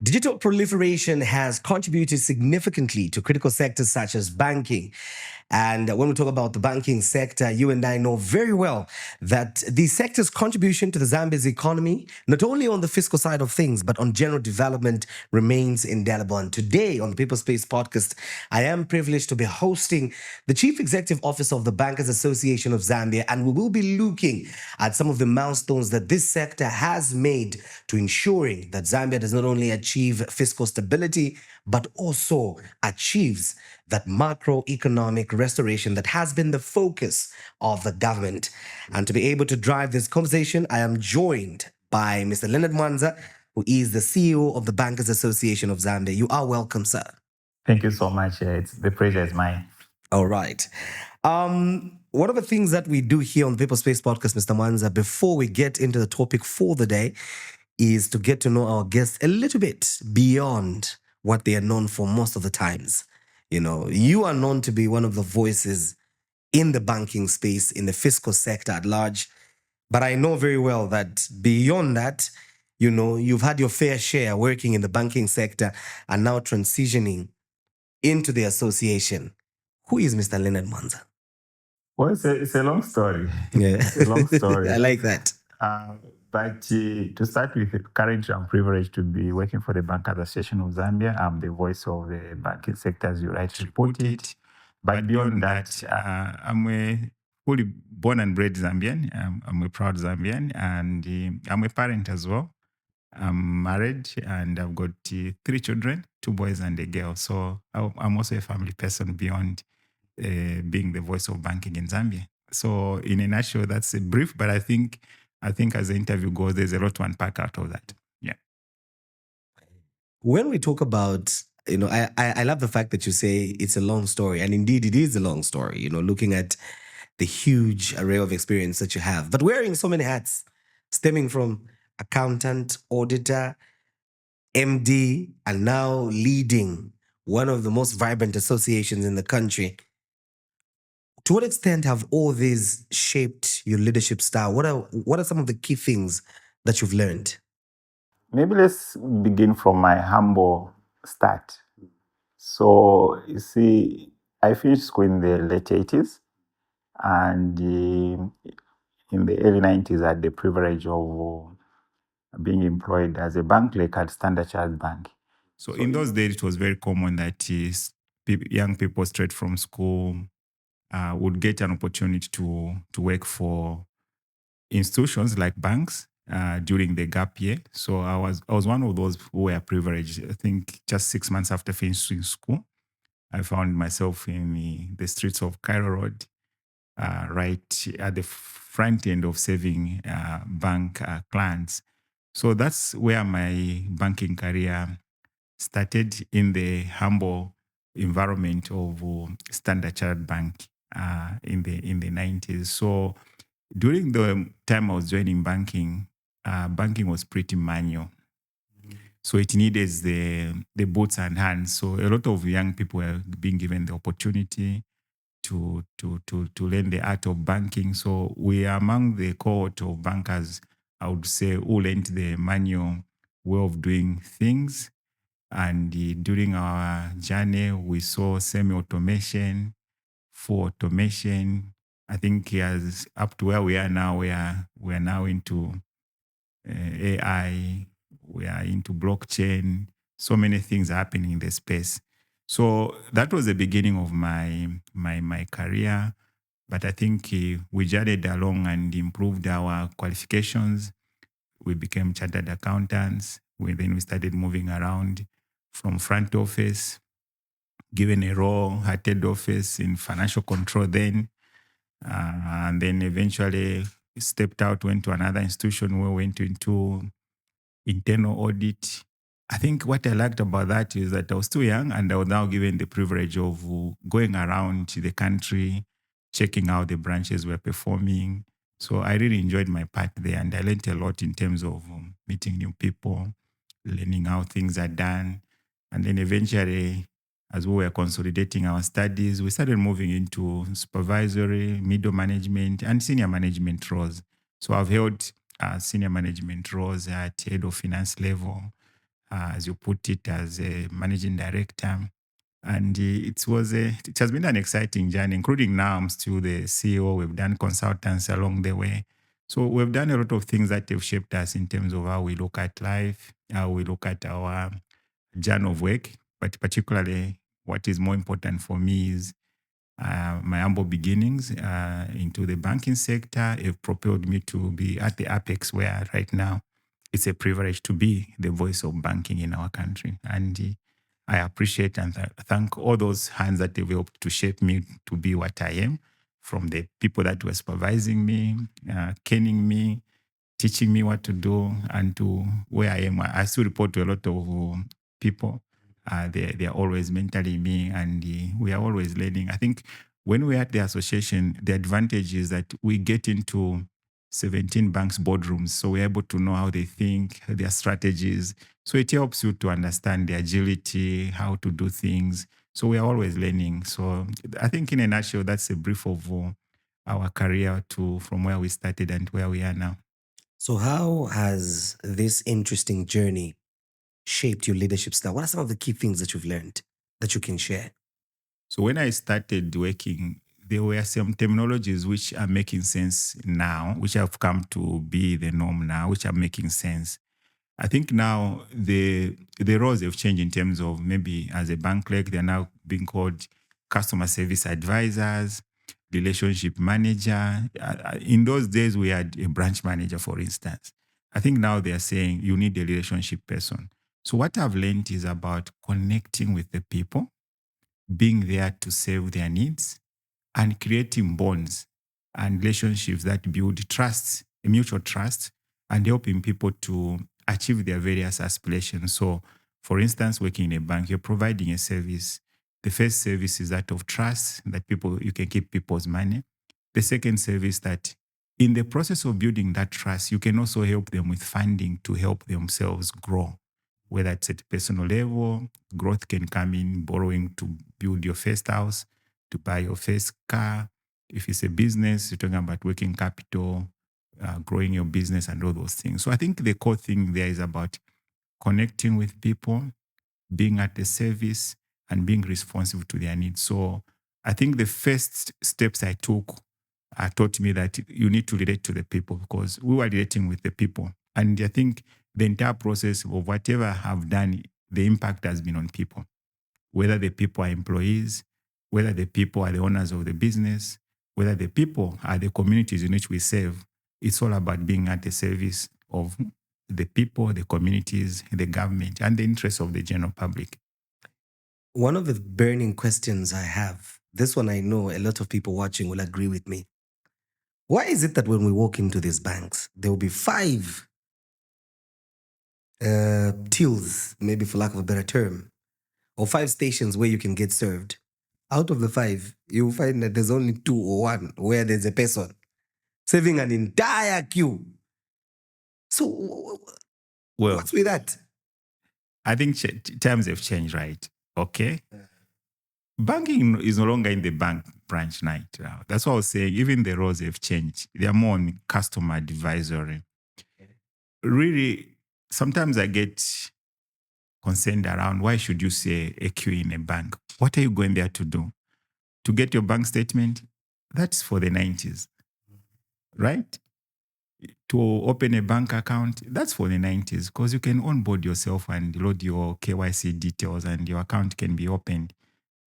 Digital proliferation has contributed significantly to critical sectors such as banking. And when we talk about the banking sector, you and I know very well that the sector's contribution to the Zambia's economy, not only on the fiscal side of things, but on general development, remains indelible. And today on the People Space podcast, I am privileged to be hosting the Chief Executive Officer of the Bankers Association of Zambia, and we will be looking at some of the milestones that this sector has made to ensuring that Zambia does not only achieve fiscal stability, but also achieves that macroeconomic restoration that has been the focus of the government. And to be able to drive this conversation, I am joined by Mr. Leonard Mwanza, who is the CEO of the Bankers Association of Zambia. You are welcome, sir. Thank you so much. The pleasure is mine. All right. One of the things that we do here on the People Space podcast, Mr. Mwanza, before we get into the topic for the day, is to get to know our guests a little bit beyond what they are known for most of the times. You know, you are known to be one of the voices in the banking space, in the fiscal sector at large. But I know very well that beyond that, you know, you've had your fair share working in the banking sector and now transitioning into the association. Who is Mr. Leonard Mwanza? Well, it's a long story. Yeah. It's a long story. I like that. But to start with, currently I'm privileged to be working for the Bankers Association of Zambia. I'm the voice of the banking sector, as you rightly reported. But beyond that, I'm a fully born and bred Zambian. I'm a proud Zambian, and I'm a parent as well. I'm married, and I've got 3 children, 2 boys and a girl. So I'm also a family person beyond being the voice of banking in Zambia. So in a nutshell, that's a brief, but I think as the interview goes, there's a lot to unpack out of that. Yeah. When we talk about, you know, I love the fact that you say it's a long story, and indeed it is a long story, you know, looking at the huge array of experience that you have, but wearing so many hats, stemming from accountant, auditor, MD, and now leading one of the most vibrant associations in the country. To what extent have all these shaped your leadership style? What are some of the key things that you've learned? Maybe let's begin from my humble start. So, you see, I finished school in the late 80s, and in the early 90s, I had the privilege of being employed as a bank clerk at Standard Chartered Bank. So in those days, it was very common that young people straight from school would get an opportunity to work for institutions like banks during the gap year. So I was one of those who were privileged. I think just 6 months after finishing school, I found myself in the streets of Cairo Road, right at the front end of saving bank clients. So that's where my banking career started, in the humble environment of Standard Chartered Bank in the 90s. So during the time I was joining banking, banking was pretty manual. So it needed the boots and hands. So a lot of young people were being given the opportunity to learn the art of banking. So we are among the cohort of bankers, I would say, who learned the manual way of doing things. And during our journey, we saw semi-automation, full automation. I think as up to where we are now, we are now into AI, we are into blockchain. So many things are happening in the space. So that was the beginning of my career. But I think we journeyed along and improved our qualifications. We became chartered accountants. Then we started moving around from front office, given a role, had head office in financial control then. And then eventually stepped out, went to another institution where we went into internal audit. I think what I liked about that is that I was too young, and I was now given the privilege of going around the country, checking how the branches were performing. So I really enjoyed my part there, and I learned a lot in terms of meeting new people, learning how things are done. And then eventually, as we were consolidating our studies, we started moving into supervisory, middle management, and senior management roles. So I've held senior management roles at head of finance level. as you put it, as a managing director. And it has been an exciting journey, including now I'm still the CEO. We've done consultants along the way. So we've done a lot of things that have shaped us in terms of how we look at life, how we look at our journey of work. But particularly, what is more important for me is my humble beginnings into the banking sector have propelled me to be at the apex where right now it's a privilege to be the voice of banking in our country. And I appreciate and thank all those hands that have helped to shape me to be what I am, from the people that were supervising me, kenning me, teaching me what to do, and to where I am. I still report to a lot of people. They are always mentoring me, and we are always learning. I think when we're at the association, the advantage is that we get into 17 banks' boardrooms, so we're able to know how they think, their strategies. So it helps you to understand the agility, how to do things. So we are always learning. So I think in a nutshell, that's a brief of our career from where we started and where we are now. So, how has this interesting journey shaped your leadership style? What are some of the key things that you've learned that you can share? So when I started working, there were some terminologies which are making sense now, which have come to be the norm now, which are making sense. I think now the roles have changed in terms of maybe as a bank clerk, they're now being called customer service advisors, relationship manager. In those days, we had a branch manager, for instance. I think now they are saying you need a relationship person. So what I've learned is about connecting with the people, being there to serve their needs, and creating bonds and relationships that build trust, a mutual trust, and helping people to achieve their various aspirations. So, for instance, working in a bank, you're providing a service. The first service is that of trust, that you can keep people's money. The second service, that in the process of building that trust, you can also help them with funding to help themselves grow. Whether it's at personal level, growth can come in borrowing to build your first house, to buy your first car. If it's a business, you're talking about working capital, growing your business, and all those things. So I think the core thing there is about connecting with people, being at the service, and being responsive to their needs. So I think the first steps I took taught me that you need to relate to the people, because we were relating with the people. And I think the entire process of whatever I've done, the impact has been on people, whether the people are employees, whether the people are the owners of the business, whether the people are the communities in which we serve. It's all about being at the service of the people, the communities, the government, and the interests of the general public. One of the burning questions I have, this one I know a lot of people watching will agree with me. Why is it that when we walk into these banks, there will be 5 tills, maybe for lack of a better term, or 5 stations where you can get served? Out of the 5, you'll find that there's only 2 or 1 where there's a person serving an entire queue. So, Well, what's with that? I think times have changed, right? Okay. Banking is no longer in the bank branch night. That's what I was saying. Even the roles have changed. They are more on customer advisory. Really, sometimes I get concerned around why should you say a queue in a bank? What are you going there to do? To get your bank statement? That's for the 90s, right? To open a bank account, that's for the 90s, because you can onboard yourself and load your KYC details and your account can be opened.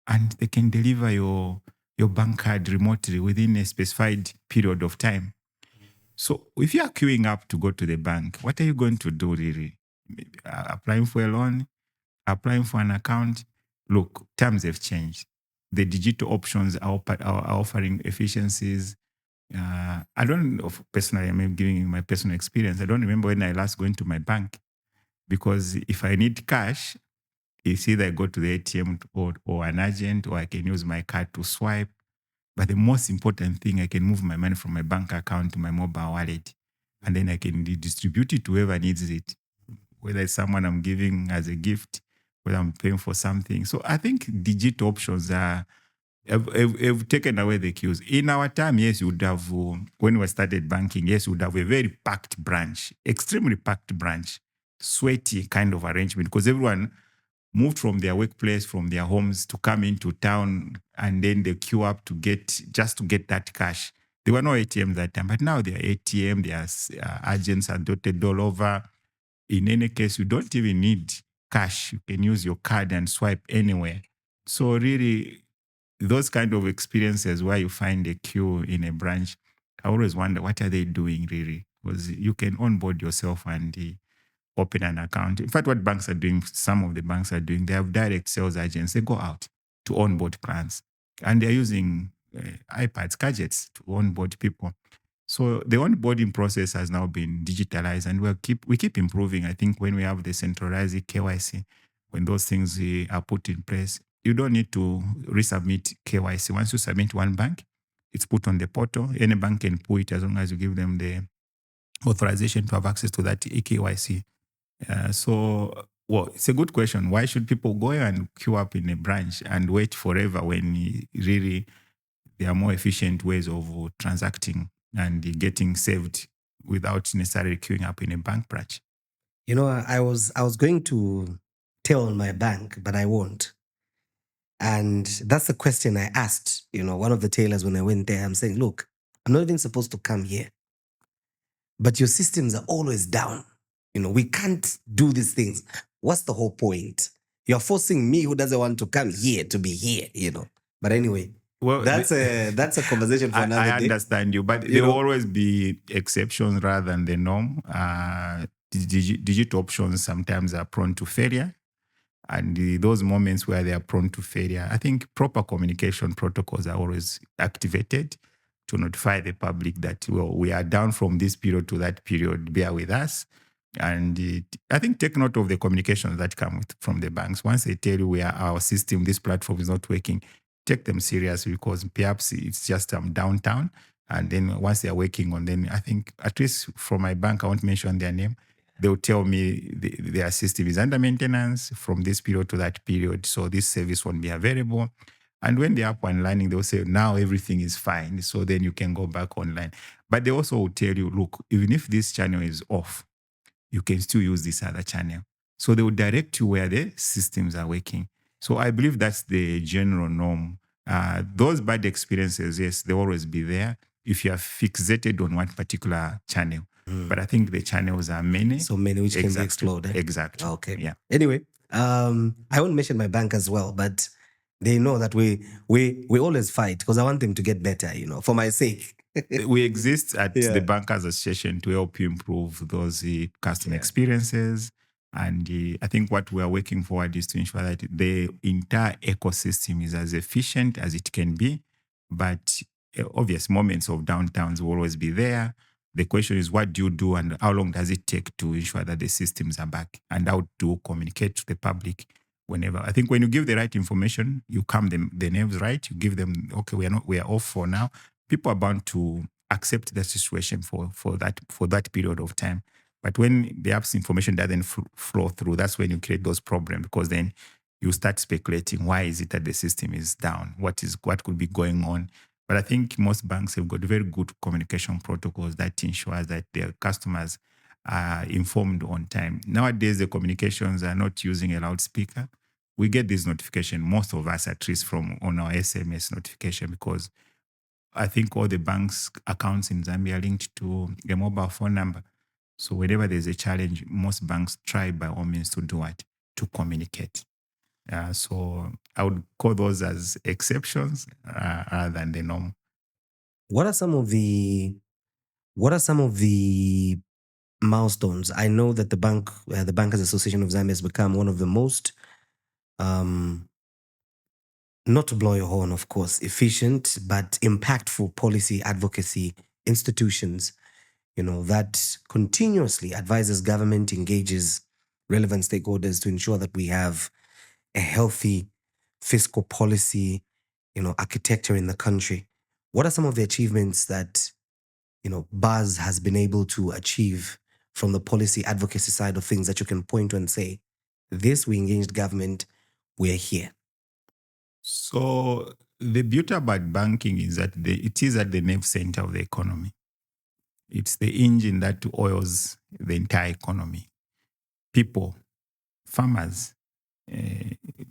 And they can deliver your bank card remotely within a specified period of time. So if you are queuing up to go to the bank, what are you going to do really? Applying for a loan, applying for an account? Look, times have changed. The digital options are offering efficiencies. I don't know, personally, I'm giving you my personal experience. I don't remember when I last went to my bank, because if I need cash, it's either I go to the ATM or an agent, or I can use my card to swipe. But the most important thing, I can move my money from my bank account to my mobile wallet, and then I can distribute it to whoever needs it, whether it's someone I'm giving as a gift, whether I'm paying for something. So I think digital options have taken away the queues. In our time, yes, you would have, when we started banking, yes, you would have a very packed branch, extremely packed branch. sweaty kind of arrangement because everyone moved from their workplace, from their homes to come into town, and then they queue up to get that cash. There were no ATMs that time, but now there are ATM, there are agents are dotted all over. In any case, you don't even need cash. You can use your card and swipe anywhere. So really, those kind of experiences where you find a queue in a branch, I always wonder, what are they doing really? Because you can onboard yourself and open an account. In fact, what banks are doing, some of the banks are doing, they have direct sales agents. They go out to onboard clients, and they're using iPads, gadgets to onboard people. So the onboarding process has now been digitalized, and we keep improving. I think when we have the centralized KYC, when those things are put in place, you don't need to resubmit KYC. Once you submit one bank, it's put on the portal. Any bank can pull it as long as you give them the authorization to have access to that KYC. Well, it's a good question. Why should people go and queue up in a branch and wait forever when really there are more efficient ways of transacting and getting saved without necessarily queuing up in a bank branch? I was going to tell my bank, but I won't. And that's the question I asked, one of the tailors when I went there. I'm saying, look, I'm not even supposed to come here, but your systems are always down. We can't do these things. What's the whole point? You're forcing me, who doesn't want to come here, to be here, But anyway, well, that's a conversation for another day. I understand you, but there will always be exceptions rather than the norm. Digital options sometimes are prone to failure. And those moments where they are prone to failure, I think proper communication protocols are always activated to notify the public that, well, we are down from this period to that period, bear with us. And I think take note of the communications that come from the banks. Once they tell you our system, this platform is not working, take them seriously, because perhaps it's just downtown. And then once they're working on, then I think, at least from my bank, I won't mention their name, they'll tell me their system is under maintenance from this period to that period, so this service won't be available. And when they're up and running, they'll say, now everything is fine, so then you can go back online. But they also will tell you, look, even if this channel is off, you can still use this other channel. So they will direct you where the systems are working. So I believe that's the general norm. Those bad experiences, yes, they'll always be there if you are fixated on one particular channel. But I think the channels are many. So many which can be explored. Exactly. Okay. Yeah. Anyway, I won't mention my bank as well, but they know that we always fight, because I want them to get better, for my sake. We exist at the Bankers Association to help you improve those customer experiences. And I think what we are working forward is to ensure that the entire ecosystem is as efficient as it can be. But obvious moments of downtowns will always be there. The question is, what do you do and how long does it take to ensure that the systems are back, and how to communicate to the public whenever. I think when you give the right information, you calm the nerves right, you give them, okay, we are off for now. People are bound to accept the situation for that period of time. But when the app's information doesn't flow through, that's when you create those problems, because then you start speculating, why is it that the system is down? What could be going on? But I think most banks have got very good communication protocols that ensures that their customers are informed on time. Nowadays, the communications are not using a loudspeaker. We get this notification, most of us at least, on our SMS notification, because I think all the banks' accounts in Zambia are linked to a mobile phone number. So whenever there's a challenge, most banks try by all means to do it, to communicate. So I would call those as exceptions rather than the norm. What are some of the milestones? I know that the Bankers Association of Zambia has become one of the most, not to blow your horn, of course, efficient but impactful policy advocacy institutions, that continuously advises government, engages relevant stakeholders to ensure that we have a healthy fiscal policy, architecture in the country. What are some of the achievements that, BAZ has been able to achieve from the policy advocacy side of things that you can point to and say, this, we engaged government, we're here? So the beauty about banking is that it is at the nerve center of the economy. It's the engine that oils the entire economy. people, farmers,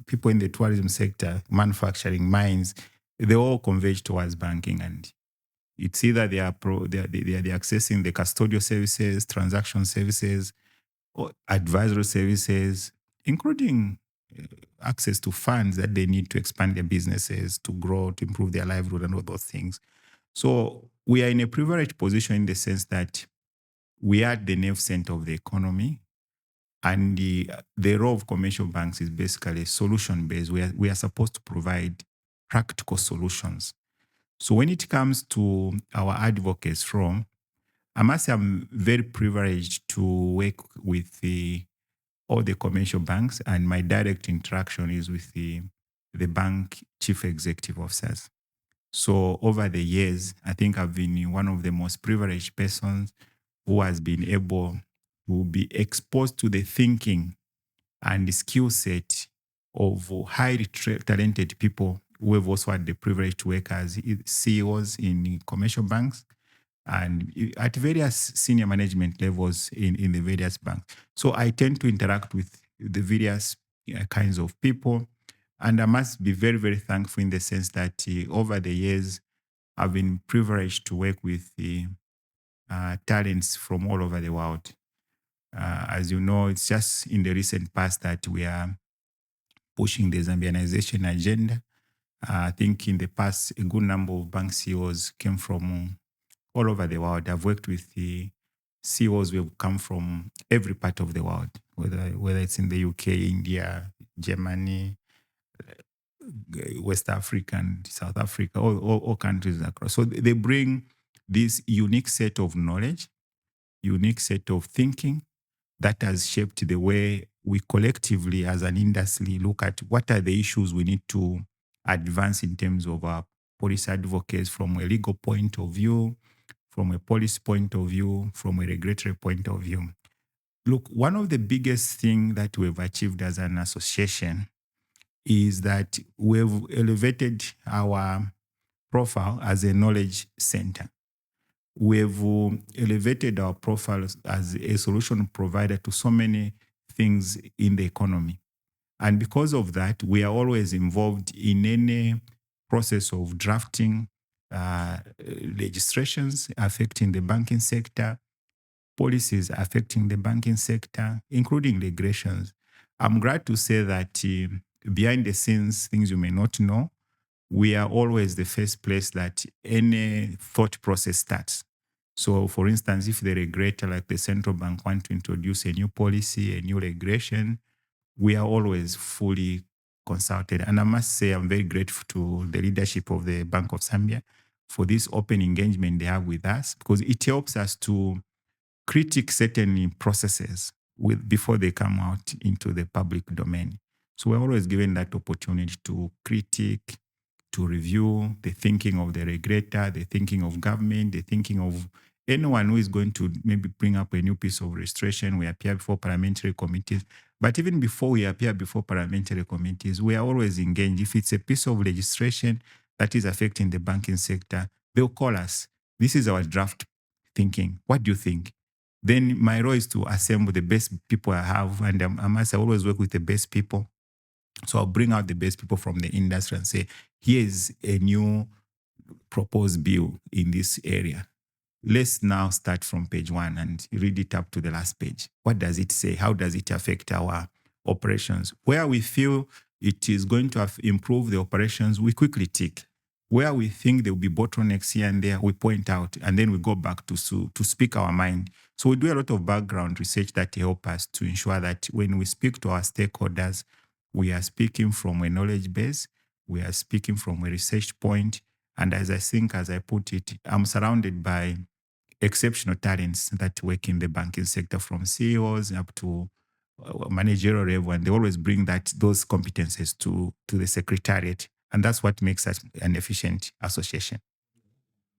people in the tourism sector, manufacturing, mines, they all converge towards banking. And it's either they are accessing the custodial services, transaction services, or advisory services, including access to funds that they need to expand their businesses, to grow, to improve their livelihood, and all those things. So we are in a privileged position in the sense that we are at the nerve center of the economy. And the role of commercial banks is basically solution-based. We are supposed to provide practical solutions. So when it comes to our advocates from, I must say I'm very privileged to work with all the commercial banks, and my direct interaction is with the bank chief executive officers. So over the years, I think I've been one of the most privileged persons who has been able to be exposed to the thinking and the skill set of highly talented people who have also had the privilege to work as CEOs in commercial banks and at various senior management levels in the various banks. So I tend to interact with the various kinds of people. And I must be very, very thankful in the sense that over the years, I've been privileged to work with talents from all over the world. As you know, it's just in the recent past that we are pushing the Zambianization agenda. I think in the past, a good number of bank CEOs came from all over the world. I've worked with the CEOs who have come from every part of the world, whether it's in the UK, India, Germany, West Africa, and South Africa, all countries across. So they bring this unique set of knowledge, unique set of thinking that has shaped the way we collectively as an industry look at what are the issues we need to advance in terms of our policy advocates from a legal point of view, from a policy point of view, from a regulatory point of view. Look, one of the biggest things that we've achieved as an association is that we've elevated our profile as a knowledge center. We've elevated our profile as a solution provider to so many things in the economy. And because of that, we are always involved in any process of drafting legislations affecting the banking sector, policies affecting the banking sector, including regulations. I'm glad to say that behind the scenes, things you may not know, we are always the first place that any thought process starts. So, for instance, if the regulator, like the central bank, want to introduce a new policy, a new regulation, we are always fully consulted. And I must say, I'm very grateful to the leadership of the Bank of Zambia for this open engagement they have with us, because it helps us to critique certain processes before they come out into the public domain. So we're always given that opportunity to critique, to review the thinking of the regulator, the thinking of government, the thinking of anyone who is going to maybe bring up a new piece of registration. We appear before parliamentary committees. But even before we appear before parliamentary committees, we are always engaged. If it's a piece of legislation that is affecting the banking sector, they'll call us. This is our draft thinking. What do you think? Then my role is to assemble the best people I have. And I must always work with the best people. So I'll bring out the best people from the industry and say, here's a new proposed bill in this area. Let's now start from page 1 and read it up to the last page. What does it say? How does it affect our operations? Where we feel it is going to improve the operations, we quickly tick. Where we think there will be bottlenecks here and there, we point out, and then we go back to speak our mind. So we do a lot of background research that help us to ensure that when we speak to our stakeholders, we are speaking from a knowledge base, we are speaking from a research point, and as I put it, I'm surrounded by exceptional talents that work in the banking sector, from CEOs up to managerial level, and they always bring those competences to the secretariat. And that's what makes us an efficient association.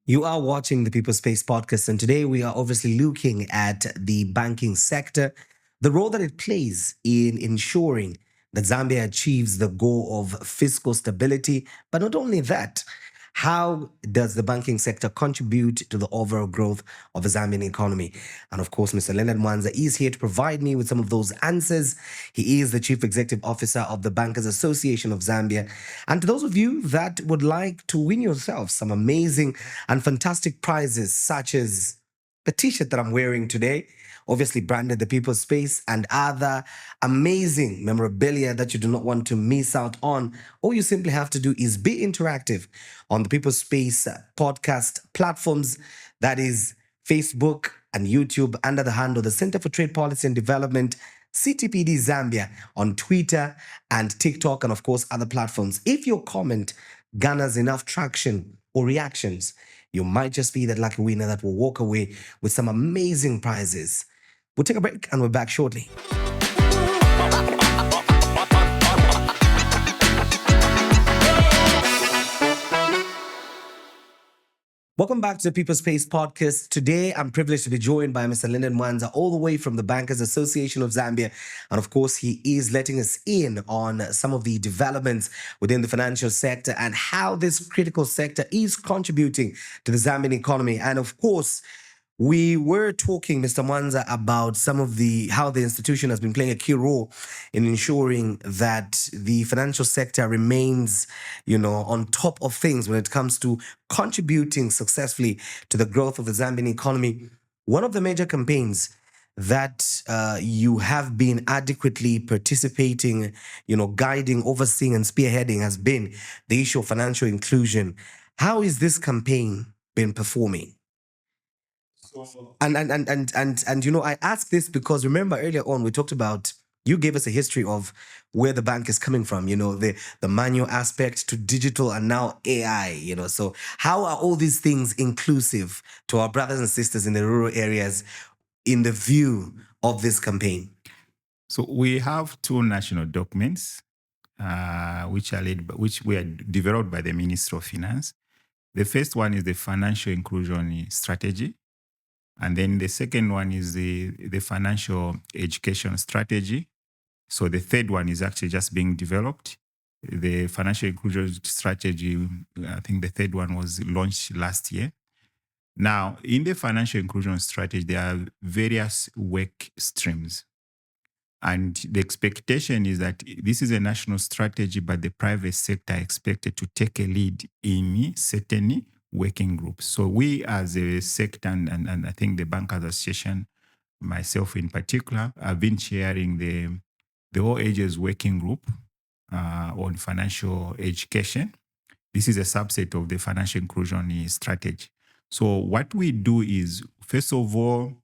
You are watching the People Space podcast, and today we are obviously looking at the banking sector, the role that it plays in ensuring that Zambia achieves the goal of fiscal stability. But not only that, How does the banking sector contribute to the overall growth of the Zambian economy? And of course, Mr. Leonard Mwanza is here to provide me with some of those answers. He is the Chief Executive Officer of the Bankers Association of Zambia. And to those of you that would like to win yourself some amazing and fantastic prizes, such as the t-shirt that I'm wearing today, obviously branded the People's Space, and other amazing memorabilia that you do not want to miss out on, all you simply have to do is be interactive on the People's Space podcast platforms, that is Facebook and YouTube, under the handle the Center for Trade Policy and Development, CTPD Zambia, on Twitter and TikTok, and of course other platforms. If your comment garners enough traction or reactions, you might just be that lucky winner that will walk away with some amazing prizes. We'll take a break and we're back shortly. Welcome back to the People's Space podcast. Today, I'm privileged to be joined by Mr. Leonard Mwanza, all the way from the Bankers Association of Zambia. And of course, he is letting us in on some of the developments within the financial sector and how this critical sector is contributing to the Zambian economy. And of course, we were talking, Mr. Mwanza, about some of how the institution has been playing a key role in ensuring that the financial sector remains, on top of things when it comes to contributing successfully to the growth of the Zambian economy. One of the major campaigns that you have been adequately participating, guiding, overseeing, and spearheading has been the issue of financial inclusion. How is this campaign been performing? And I ask this because remember earlier on we talked about, you gave us a history of where the bank is coming from, the manual aspect to digital and now AI, so how are all these things inclusive to our brothers and sisters in the rural areas in the view of this campaign? So we have two national documents which were developed by the Ministry of Finance. The first one is the Financial Inclusion Strategy. And then the second one is the Financial Education Strategy. So the third one is actually just being developed. The Financial Inclusion Strategy, I think the third one was launched last year. Now, in the Financial Inclusion Strategy, there are various work streams. And the expectation is that this is a national strategy, but the private sector are expected to take a lead in certain working groups. So we as a sector, and I think the Bankers Association, myself in particular, have been chairing the All Ages Working Group on financial education. This is a subset of the financial inclusion strategy. So what we do is, first of all,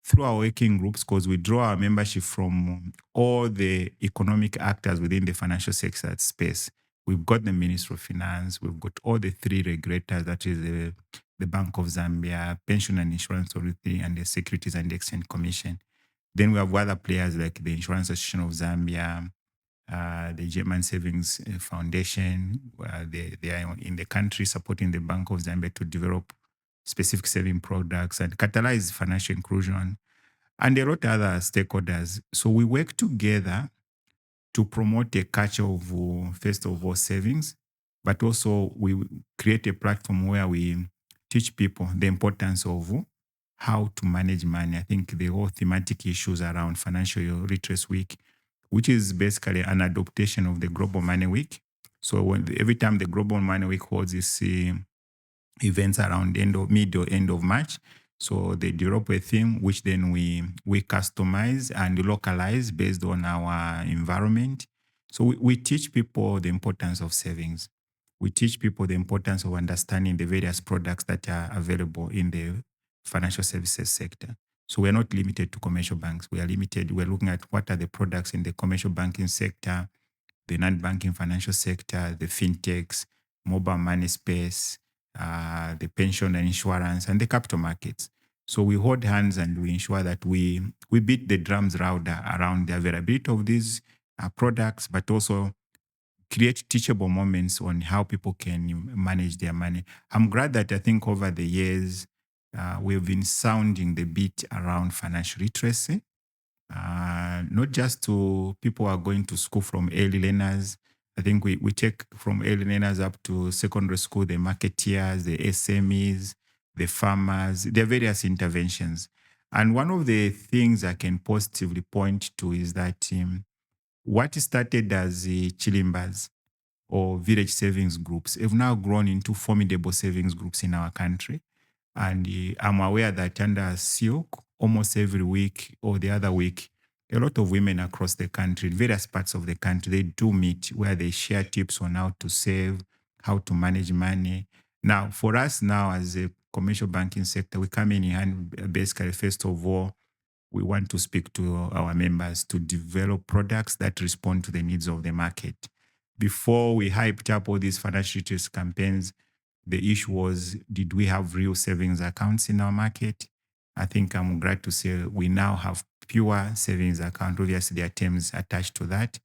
through our working groups, because we draw our membership from all the economic actors within the financial sector space. We've got the Ministry of Finance, we've got all the three regulators, that is the Bank of Zambia, Pension and Insurance Authority, and the Securities and Exchange Commission. Then we have other players like the Insurance Association of Zambia, the German Savings Foundation. They are in the country supporting the Bank of Zambia to develop specific saving products and catalyze financial inclusion, and a lot of other stakeholders. So we work together to promote a culture of, first of all, savings, but also we create a platform where we teach people the importance of how to manage money. I think the whole thematic issues around Financial Literacy Week, which is basically an adaptation of the Global Money Week. So every time the Global Money Week holds this events around mid or end of March, so they develop a theme which then we customize and localize based on our environment. So we teach people the importance of savings. We teach people the importance of understanding the various products that are available in the financial services sector. So we're not limited to commercial banks. We're looking at what are the products in the commercial banking sector, the non-banking financial sector, the fintechs, mobile money space, the pension and insurance, and the capital markets. So we hold hands and we ensure that we beat the drums louder around the availability of these products, but also create teachable moments on how people can manage their money. I'm glad that I think over the years, we've been sounding the beat around financial literacy, not just to people who are going to school from early learners, I think we take from early learners up to secondary school, the marketeers, the SMEs, the farmers, there are various interventions. And one of the things I can positively point to is that what started as the Chilimbas or village savings groups have now grown into formidable savings groups in our country. And I'm aware that under Silk, almost every week or the other week, a lot of women across the country, in various parts of the country, they do meet where they share tips on how to save, how to manage money. Now, for us now as a commercial banking sector, we come in and basically, first of all, we want to speak to our members to develop products that respond to the needs of the market. Before we hyped up all these financial literacy campaigns, the issue was, did we have real savings accounts in our market? I think I'm glad to say we now have pure savings account. Obviously, there are terms attached to that.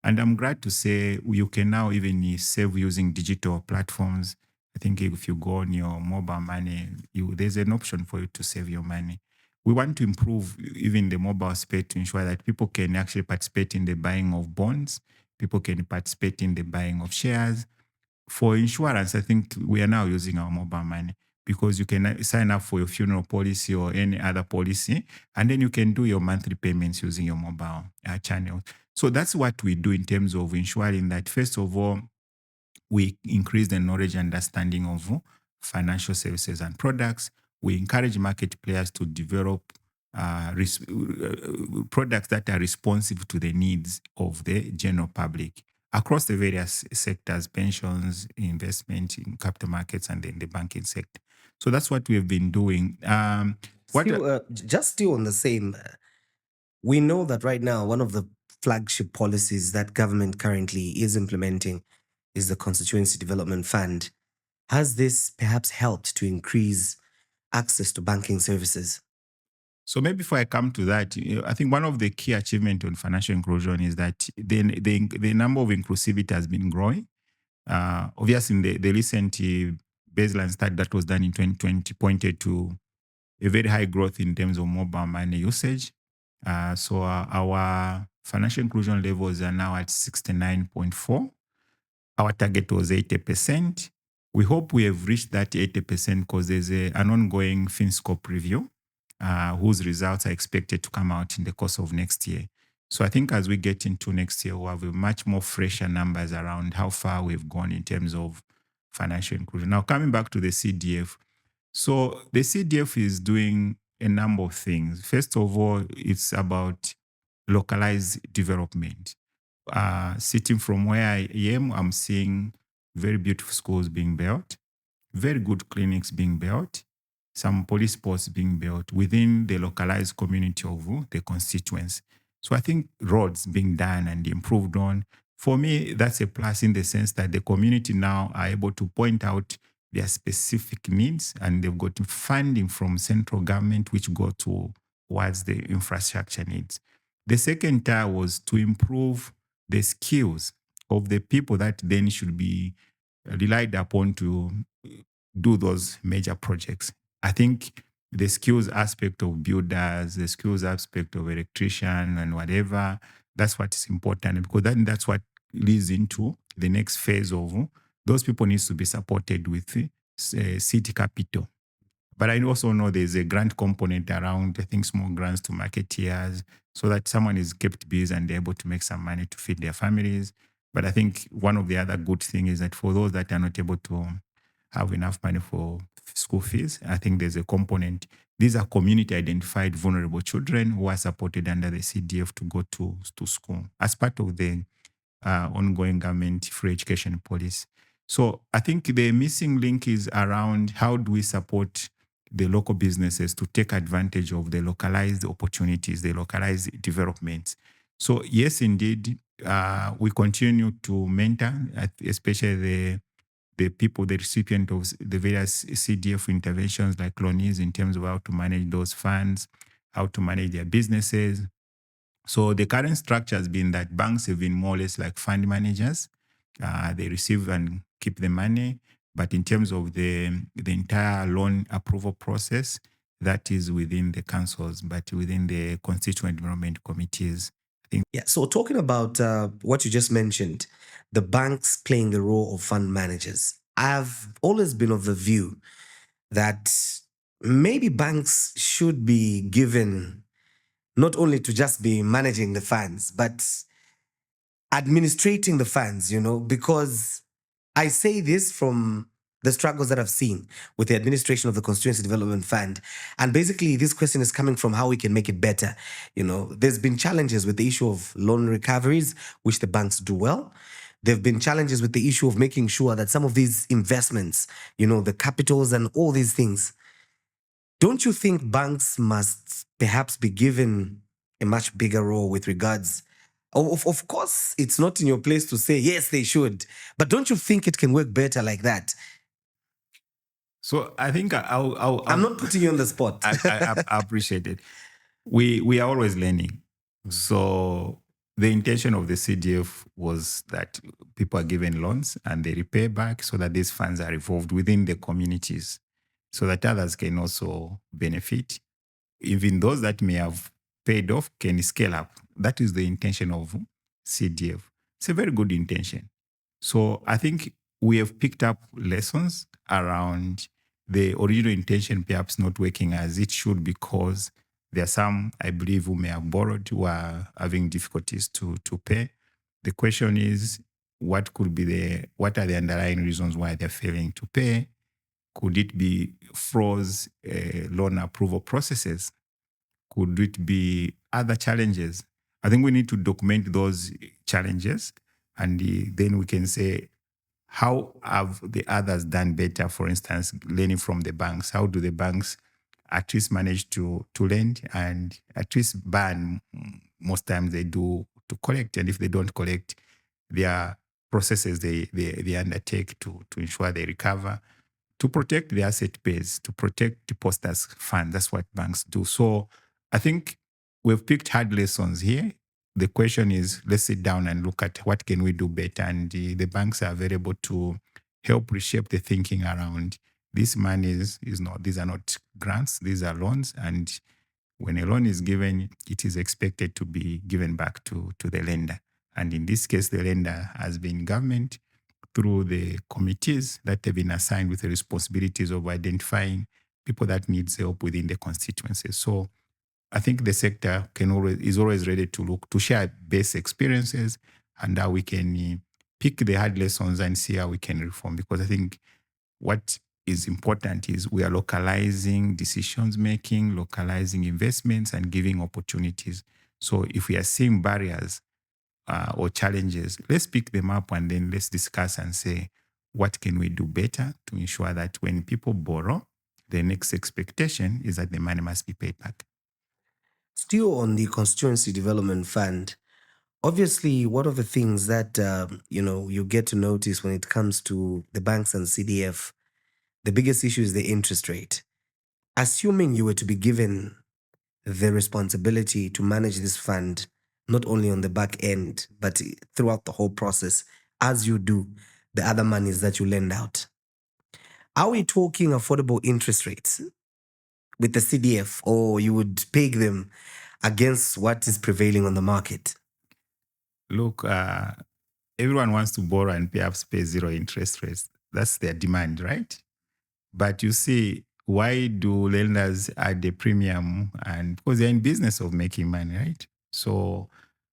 And I'm glad to say you can now even save using digital platforms. I think if you go on your mobile money, there's an option for you to save your money. We want to improve even the mobile space to ensure that people can actually participate in the buying of bonds, people can participate in the buying of shares. For insurance, I think we are now using our mobile money because you can sign up for your funeral policy or any other policy, and then you can do your monthly payments using your mobile channel. So that's what we do in terms of ensuring that, first of all, we increase the knowledge and understanding of financial services and products. We encourage market players to develop products that are responsive to the needs of the general public across the various sectors, pensions, investment in capital markets, and then the banking sector. So that's what we have been doing. Just still on the same, we know that right now, one of the flagship policies that government currently is implementing is the Constituency Development Fund. Has this perhaps helped to increase access to banking services? So maybe before I come to that, I think one of the key achievements on financial inclusion is that the number of inclusivity has been growing. Obviously, in the recent baseline study that was done in 2020 pointed to a very high growth in terms of mobile money usage. So our financial inclusion levels are now at 69.4. Our target was 80%. We hope we have reached that 80% because there's an ongoing FinScope review whose results are expected to come out in the course of next year. So I think as we get into next year, we'll have a much more fresher numbers around how far we've gone in terms of financial inclusion. Now, coming back to the CDF. So the CDF is doing a number of things. First of all, it's about localized development. Sitting from where I am, I'm seeing very beautiful schools being built, very good clinics being built, some police posts being built within the localized community of the constituents. So I think roads being done and improved on. For me, that's a plus in the sense that the community now are able to point out their specific needs, and they've got funding from central government which go towards the infrastructure needs. The second tier was to improve the skills of the people that then should be relied upon to do those major projects. I think the skills aspect of builders, the skills aspect of electrician and whatever, that's what is important, because that's what leads into the next phase of those people needs to be supported with city capital. But I also know there's a grant component around, I think, small grants to marketeers so that someone is kept busy and they're able to make some money to feed their families. But I think one of the other good things is that for those that are not able to have enough money for school fees, I think there's a component. These are community identified vulnerable children who are supported under the CDF to go to school as part of the ongoing government free education policy. So I think the missing link is around how do we support the local businesses to take advantage of the localized opportunities, the localized developments. So yes, indeed, we continue to mentor, especially the people, the recipient of the various CDF interventions like loanees in terms of how to manage those funds, how to manage their businesses. So the current structure has been that banks have been more or less like fund managers. They receive and keep the money. But in terms of the entire loan approval process, that is within the councils, but within the constituent development committees, I Yeah. So talking about what you just mentioned, the banks playing the role of fund managers, I've always been of the view that maybe banks should be given not only to just be managing the funds, but administrating the funds, because I say this from the struggles that I've seen with the administration of the Constituency Development Fund. And basically, this question is coming from how we can make it better. There's been challenges with the issue of loan recoveries, which the banks do well. There have been challenges with the issue of making sure that some of these investments, the capitals and all these things, don't you think banks must perhaps be given a much bigger role with regards? Of course, it's not in your place to say, yes, they should. But don't you think it can work better like that? So I think I'm not putting you on the spot. I appreciate it. We are always learning. So the intention of the CDF was that people are given loans and they repay back so that these funds are revolved within the communities so that others can also benefit. Even those that may have paid off can scale up. That is the intention of CDF. It's a very good intention. So I think we have picked up lessons around the original intention perhaps not working as it should, because there are some, I believe, who may have borrowed who are having difficulties to pay. The question is, what are the underlying reasons why they're failing to pay? Could it be froze loan approval processes? Could it be other challenges? I think we need to document those challenges, and then we can say, how have the others done better? For instance, learning from the banks. How do the banks at least manage to lend and at least ban? Most times they do to collect, and if they don't collect, there are processes they undertake to ensure they recover, to protect the asset base, to protect depositors' funds. That's what banks do. So I think we've picked hard lessons here. The question is, let's sit down and look at what can we do better. And the banks are available to help reshape the thinking around this money these are not grants, these are loans. And when a loan is given, it is expected to be given back to the lender. And in this case, the lender has been government through the committees that have been assigned with the responsibilities of identifying people that needs help within the constituencies. So I think the sector is always ready to share best experiences and how we can pick the hard lessons and see how we can reform. Because I think what is important is we are localizing decisions making, localizing investments, and giving opportunities. So if we are seeing barriers or challenges, let's pick them up and then let's discuss and say, what can we do better to ensure that when people borrow, the next expectation is that the money must be paid back. Still on the Constituency Development Fund, obviously, one of the things that you get to notice when it comes to the banks and CDF, the biggest issue is the interest rate. Assuming you were to be given the responsibility to manage this fund, not only on the back end, but throughout the whole process, as you do the other monies that you lend out, are we talking affordable interest rates with the CDF, or you would peg them against what is prevailing on the market? Look, everyone wants to borrow and perhaps pay zero interest rates. That's their demand, right? But you see, why do lenders add a premium? And because they're in business of making money, right? So,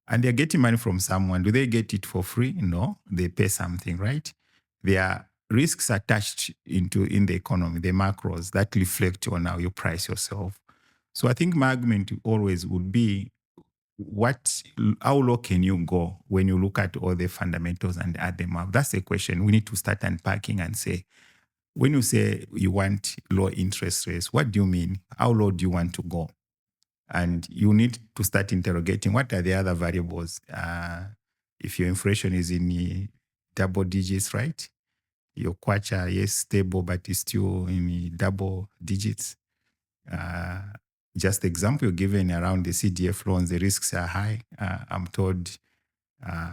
and they're getting money from someone. Do they get it for free? No, they pay something, right? There are risks attached in the economy, the macros that reflect on how you price yourself. So I think my argument always would be, how low can you go when you look at all the fundamentals and add them up? That's the question. We need to start unpacking and say, when you say you want low interest rates, what do you mean? How low do you want to go? And you need to start interrogating what are the other variables. If your inflation is in the double digits, right? Your kwacha, yes, stable, but it's still in the double digits. Just the example you're given around the CDF loans, the risks are high. I'm told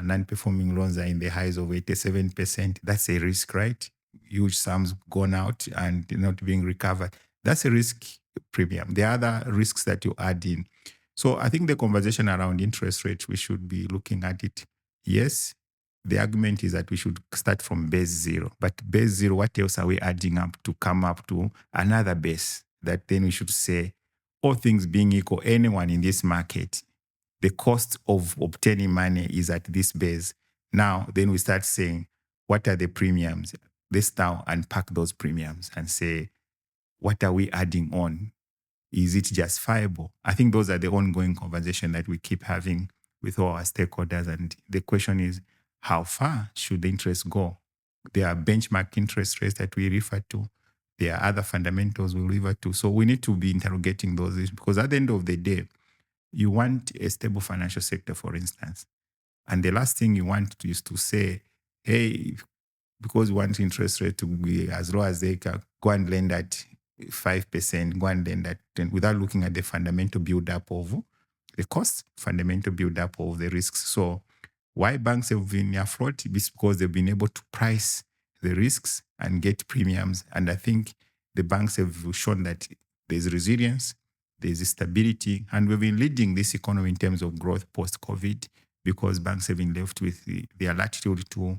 non-performing loans are in the highs of 87%. That's a risk, right? Huge sums gone out and not being recovered. That's a risk premium. The other risks that you add in, So I think the conversation around interest rates, we should be looking at it. Yes, the argument is that we should start from base zero. But base zero, what else are we adding up to come up to another base that then we should say, all things being equal, anyone in this market, the cost of obtaining money is at this base. Now, then we start saying, what are the premiums? Let's now unpack those premiums and say, what are we adding on? Is it justifiable? I think those are the ongoing conversation that we keep having with all our stakeholders. And the question is, how far should the interest go? There are benchmark interest rates that we refer to. There are other fundamentals we refer to. So we need to be interrogating those issues, because at the end of the day, you want a stable financial sector, for instance. And the last thing you want is to say, hey, because you want interest rate to be as low as they can, go and lend at 5%, go and lend at 10, without looking at the fundamental build-up of the cost, fundamental build-up of the risks. So why banks have been afloat is because they've been able to price the risks and get premiums. And I think the banks have shown that there's resilience, there's stability, and we've been leading this economy in terms of growth post-COVID, because banks have been left with their latitude to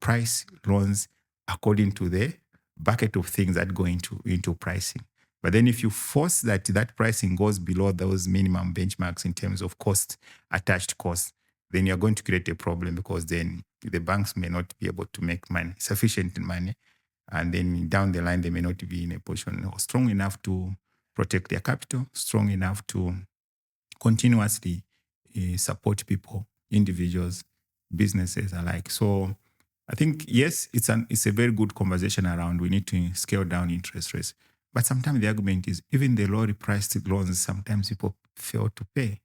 price loans according to the bucket of things that go into pricing. But then if you force that pricing goes below those minimum benchmarks in terms of cost, attached costs, then you're going to create a problem, because then the banks may not be able to make money, sufficient money. And then down the line, they may not be in a position strong enough to protect their capital, strong enough to continuously support people, individuals, businesses alike. So I think, yes, it's a very good conversation around we need to scale down interest rates. But sometimes the argument is even the low priced loans, sometimes people fail to pay.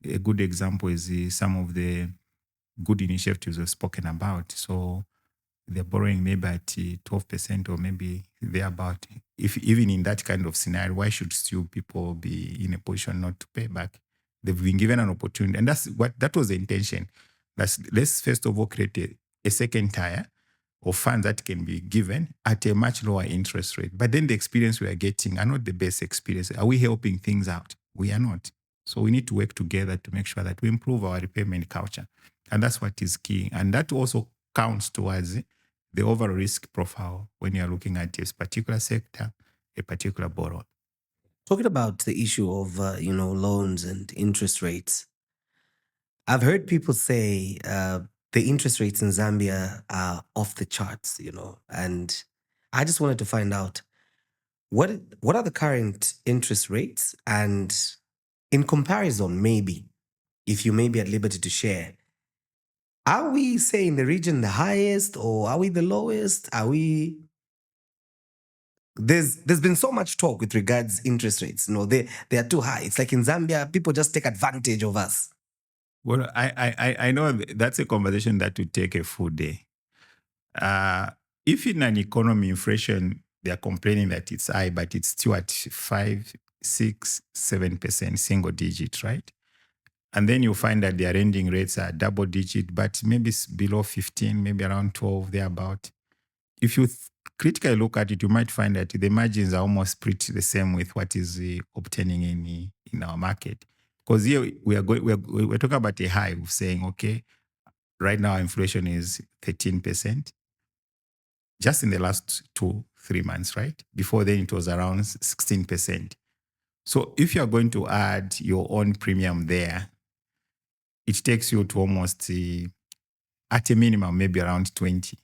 A good example is some of the good initiatives we've spoken about. So they're borrowing maybe at 12% or maybe thereabout. If even in that kind of scenario, why should still people be in a position not to pay back? They've been given an opportunity. And that was the intention. Let's first of all create a second tier of funds that can be given at a much lower interest rate. But then the experience we are getting are not the best experience. Are we helping things out? We are not. So we need to work together to make sure that we improve our repayment culture. And that's what is key. And that also counts towards the overall risk profile when you're looking at a particular sector, a particular borrower. Talking about the issue of loans and interest rates, I've heard people say the interest rates in Zambia are off the charts, and I just wanted to find out what are the current interest rates, and in comparison, maybe if you may be at liberty to share, are we, say, in the region the highest, or are we the lowest? Are we? There's been so much talk with regards interest rates. They are too high. It's like in Zambia, people just take advantage of us. Well, I know that's a conversation that would take a full day. If in an economy, inflation, they're complaining that it's high, but it's still at 5, 6, 7% single digit, right? And then you find that their lending rates are double digit, but maybe it's below 15, maybe around 12, thereabout. If you critically look at it, you might find that the margins are almost pretty the same with what is obtaining in our market. Because here we're talking about a high of saying, okay, right now inflation is 13%. Just in the last 2-3 months, right? Before then it was around 16%. So if you're going to add your own premium there, it takes you to almost, at a minimum, maybe around 20.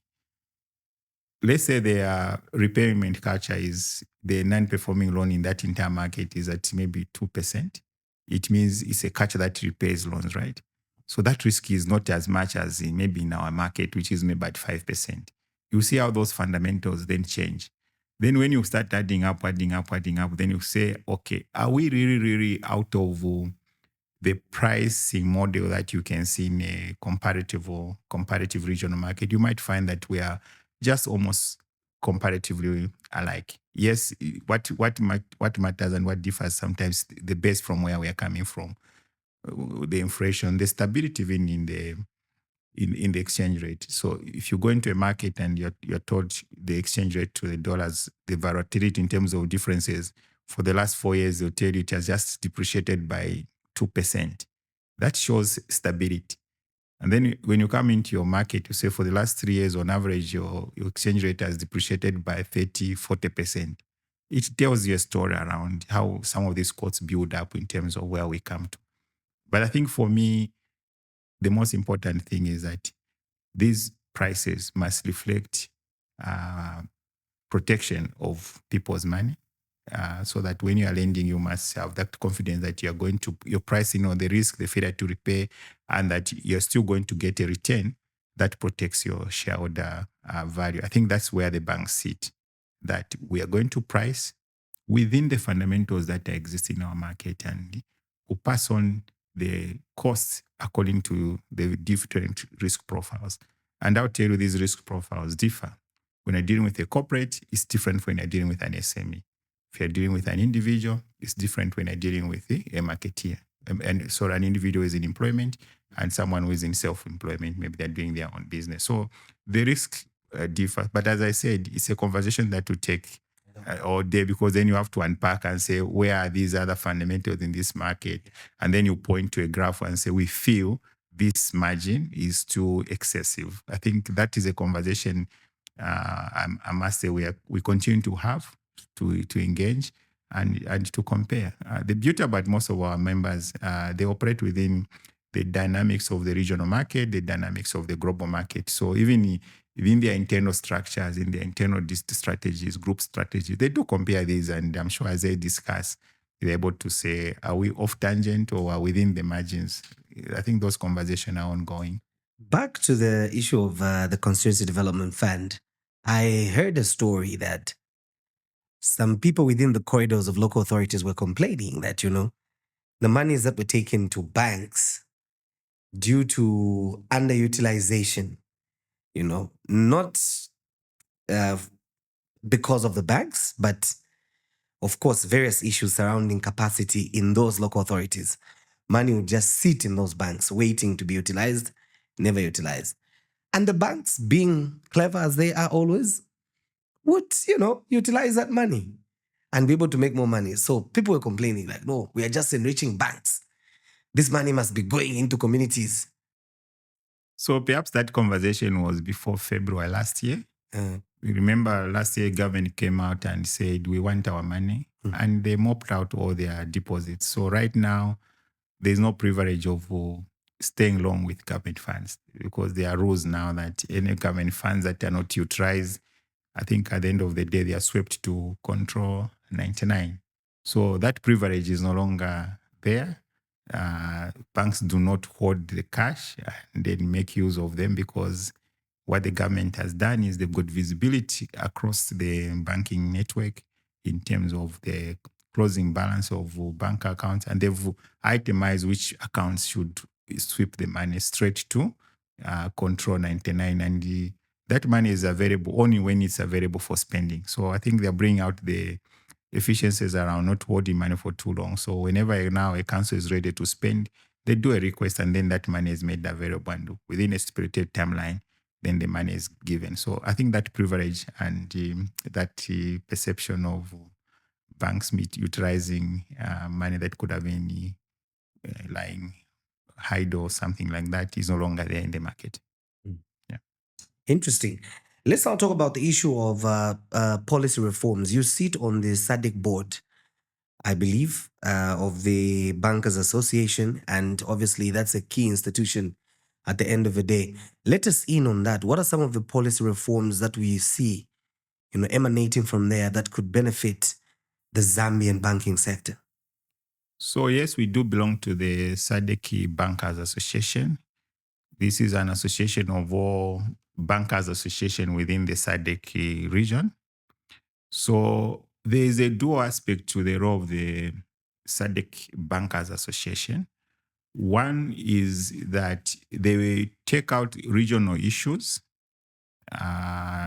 Let's say the repayment culture is the non-performing loan in that entire market is at maybe 2%. It means it's a culture that repays loans, right? So that risk is not as much as maybe in our market, which is maybe at 5%. You see how those fundamentals then change. Then when you start adding up, then you say, okay, are we really, really out of the pricing model that you can see in a comparative regional market? You might find that we are just almost comparatively alike. Yes, what matters and what differs sometimes the base from where we are coming from, the inflation, the stability even in the exchange rate. So if you go into a market and you're told the exchange rate to the dollars, the volatility in terms of differences for the last 4 years, they'll tell you it has just depreciated by 2%. That shows stability. And then when you come into your market, you say for the last 3 years, on average, your exchange rate has depreciated by 30, 40%. It tells you a story around how some of these quotes build up in terms of where we come to. But I think for me, the most important thing is that these prices must reflect protection of people's money. So that when you are lending, you must have that confidence that you're pricing on the risk, the failure to repay, and that you're still going to get a return that protects your shareholder value. I think that's where the banks sit, that we are going to price within the fundamentals that exist in our market and we'll pass on the costs according to the different risk profiles. And I'll tell you, these risk profiles differ. When you're dealing with a corporate, it's different when you're dealing with an SME. If you're dealing with an individual, it's different when you're dealing with a marketeer. And so an individual is in employment and someone who is in self-employment, maybe they're doing their own business. So the risks differ. But as I said, it's a conversation that will take all day, because then you have to unpack and say, where are these other fundamentals in this market? And then you point to a graph and say, we feel this margin is too excessive. I think that is a conversation I must say we continue to have to engage and to compare. The beauty about most of our members, they operate within the dynamics of the regional market, the dynamics of the global market. So even within their internal structures, in their internal strategies, group strategies, they do compare these, and I'm sure as they discuss, they're able to say, are we off tangent or are within the margins? I think those conversations are ongoing. Back to the issue of the Constituency Development Fund, I heard a story that some people within the corridors of local authorities were complaining that, the monies that were taken to banks due to underutilization, not because of the banks, but of course, various issues surrounding capacity in those local authorities. Money would just sit in those banks waiting to be utilized, never utilized. And the banks, being clever as they are always, would, utilize that money and be able to make more money. So people were complaining like, no, we are just enriching banks. This money must be going into communities. So perhaps that conversation was before February last year. We remember last year, government came out and said, we want our money. And they mopped out all their deposits. So right now, there's no privilege of staying long with government funds, because there are rules now that any government funds that are not utilized, I think at the end of the day, they are swept to Control 99. So that privilege is no longer there. Banks do not hold the cash and then make use of them, because what the government has done is they've got visibility across the banking network in terms of the closing balance of bank accounts, and they've itemized which accounts should sweep the money straight to Control 99, and that money is available only when it's available for spending. So I think they're bringing out the efficiencies around not holding money for too long. So whenever now a council is ready to spend, they do a request and then that money is made available, and within a stipulated timeline, then the money is given. So I think that privilege and that perception of banks utilizing money that could have been lying hide or something like that is no longer there in the market. Yeah. Interesting. Let's now talk about the issue of policy reforms. You sit on the SADC board, I believe, of the Bankers Association, and obviously that's a key institution at the end of the day. Let us in on that. What are some of the policy reforms that we see, emanating from there that could benefit the Zambian banking sector? So yes, we do belong to the SADC Bankers Association. This is an association of all bankers association within the SADC region. So there is a dual aspect to the role of the SADC Bankers Association. One is that they take out regional issues,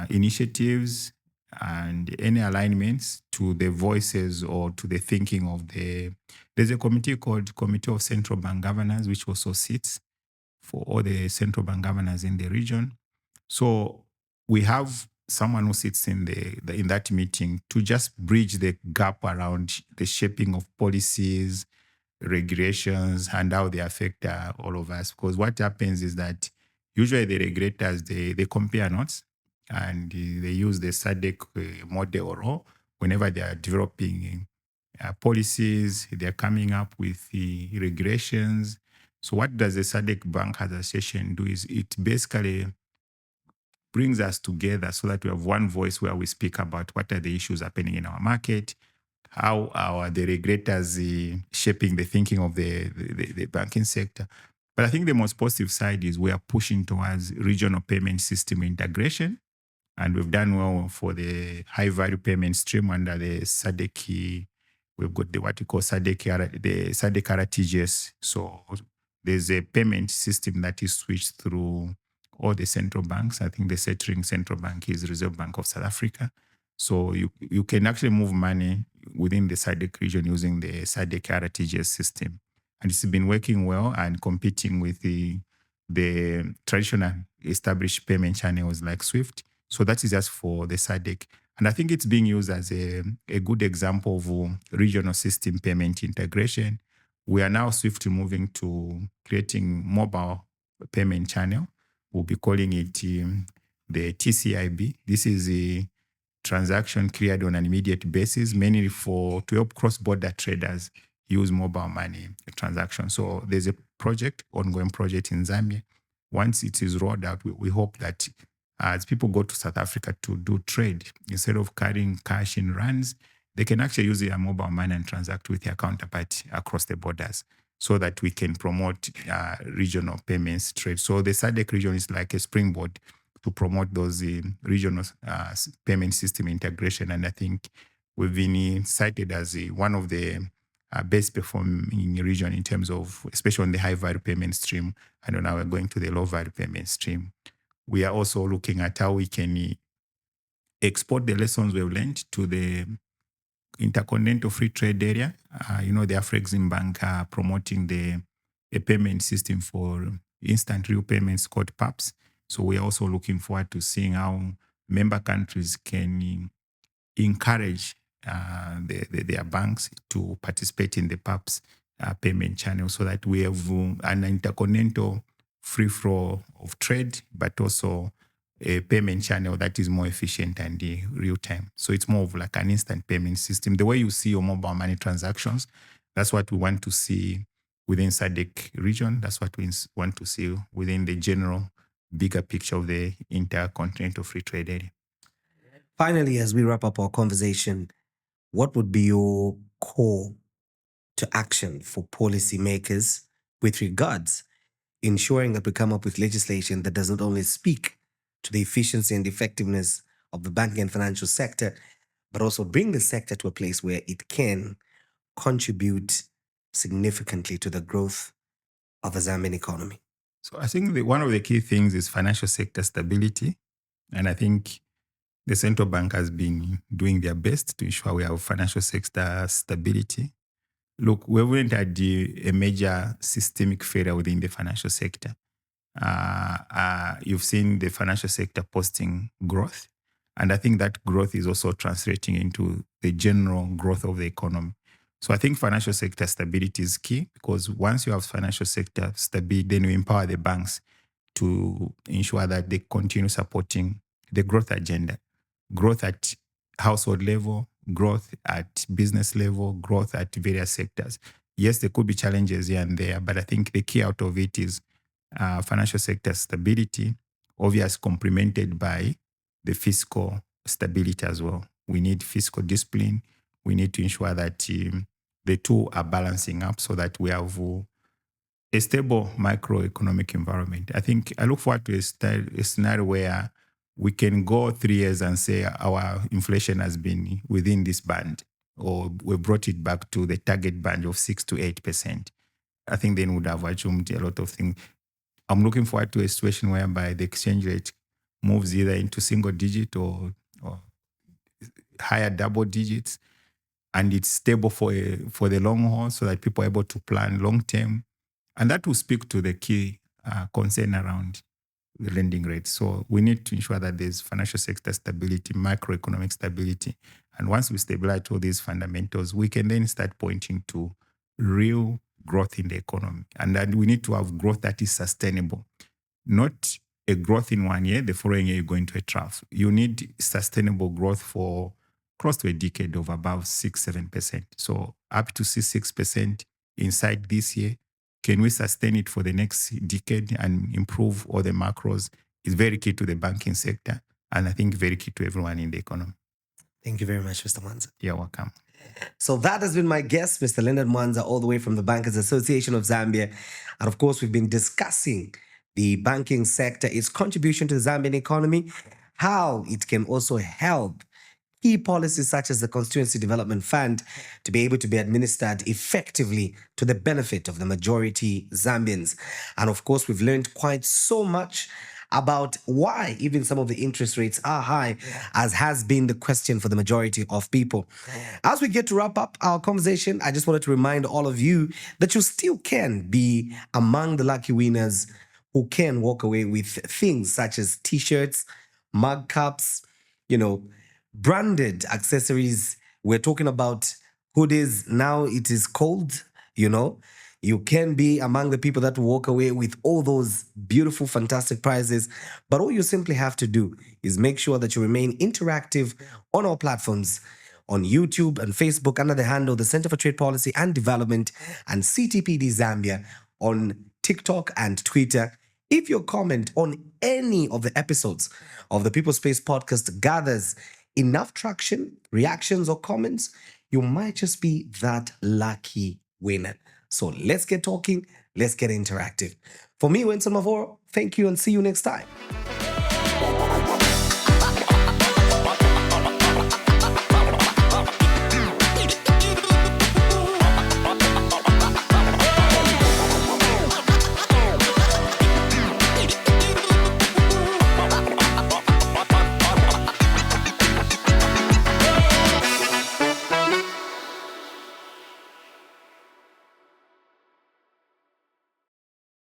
initiatives, and any alignments to the voices or to the thinking of there's a committee called Committee of Central Bank Governors, which also sits for all the central bank governors in the region. So we have someone who sits in in that meeting to just bridge the gap around the shaping of policies regulations and how they affect all of us. Because what happens is that usually the regulators, they compare notes and they use the SADC model or whenever they are developing policies, they're coming up with the regulations. So what does the SADC Bank Association do is it basically brings us together so that we have one voice where we speak about what are the issues happening in our market, how are the regulators shaping the thinking of the banking sector. But I think the most positive side is we are pushing towards regional payment system integration. And we've done well for the high value payment stream under the SADC. We've got the what we call SADC, the SADC RTGS. So there's a payment system that is switched through all the central banks. I think the settling central bank is Reserve Bank of South Africa. So you can actually move money within the SADC region using the SADC RTGS system. And it's been working well and competing with the traditional established payment channels like SWIFT. So that is just for the SADC. And I think it's being used as a good example of regional system payment integration. We are now swiftly moving to creating mobile payment channel. We'll be calling it the TCIB. This is a transaction cleared on an immediate basis, mainly to help cross-border traders use mobile money transactions. So there's a ongoing project in Zambia. Once it is rolled out, we hope that as people go to South Africa to do trade, instead of carrying cash in rands, they can actually use their mobile money and transact with their counterpart across the borders so that we can promote regional payments trade. So the SADC region is like a springboard to promote those regional payment system integration. And I think we've been cited as one of the best performing region in terms of, especially on the high value payment stream. And now we're going to the low value payment stream. We are also looking at how we can export the lessons we've learned to the Intercontinental Free Trade Area. The Afrexim Bank are promoting a payment system for instant real payments called PAPS. So we are also looking forward to seeing how member countries can encourage their banks to participate in the PAPS payment channel so that we have an intercontinental free flow of trade, but also a payment channel that is more efficient and real time. So it's more of like an instant payment system. The way you see your mobile money transactions, that's what we want to see within SADC region. That's what we want to see within the general bigger picture of the intercontinental free trade area. Finally, as we wrap up our conversation, what would be your call to action for policymakers with regards ensuring that we come up with legislation that does not only speak to the efficiency and effectiveness of the banking and financial sector, but also bring the sector to a place where it can contribute significantly to the growth of the Zambian economy? So I think one of the key things is financial sector stability. And I think the central bank has been doing their best to ensure we have financial sector stability. Look, we haven't had a major systemic failure within the financial sector. You've seen the financial sector posting growth. And I think that growth is also translating into the general growth of the economy. So I think financial sector stability is key, because once you have financial sector stability, then you empower the banks to ensure that they continue supporting the growth agenda, growth at household level, growth at business level, growth at various sectors. Yes, there could be challenges here and there, but I think the key out of it is financial sector stability, obviously complemented by the fiscal stability as well. We need fiscal discipline. We need to ensure that the two are balancing up so that we have a stable macroeconomic environment. I think I look forward to a scenario where we can go 3 years and say our inflation has been within this band, or we brought it back to the target band of 6 to 8%. I think then would have assumed a lot of things. I'm looking forward to a situation whereby the exchange rate moves either into single digit or higher double digits, and it's stable for the long haul so that people are able to plan long term. And that will speak to the key concern around the lending rate. So we need to ensure that there's financial sector stability, macroeconomic stability. And once we stabilize all these fundamentals, we can then start pointing to real growth in the economy. And that we need to have growth that is sustainable, not a growth in 1 year, the following year you go into a trough. You need sustainable growth for close to a decade of above 6-7%. So up to 6% inside this year. Can we sustain it for the next decade and improve all the macros? Is very key to the banking sector, and I think very key to everyone in the economy. Thank you very much, Mr. Mwanza. You're welcome. So that has been my guest, Mr. Leonard Mwanza, all the way from the Bankers Association of Zambia. And of course, we've been discussing the banking sector, its contribution to the Zambian economy, how it can also help key policies such as the Constituency Development Fund to be able to be administered effectively to the benefit of the majority Zambians. And of course, we've learned quite so much about why even some of the interest rates are high, as has been the question for the majority of people. As we get to wrap up our conversation, I just wanted to remind all of you that you still can be among the lucky winners who can walk away with things such as t-shirts, mug cups, branded accessories. We're talking about hoodies. Now it is cold, You can be among the people that walk away with all those beautiful, fantastic prizes. But all you simply have to do is make sure that you remain interactive on our platforms, on YouTube and Facebook under the handle the Center for Trade Policy and Development, and CTPD Zambia on TikTok and Twitter. If your comment on any of the episodes of the People's Space podcast gathers enough traction, reactions, or comments, you might just be that lucky winner. So let's get talking, let's get interactive. For me, Winston Mavoro, thank you and see you next time.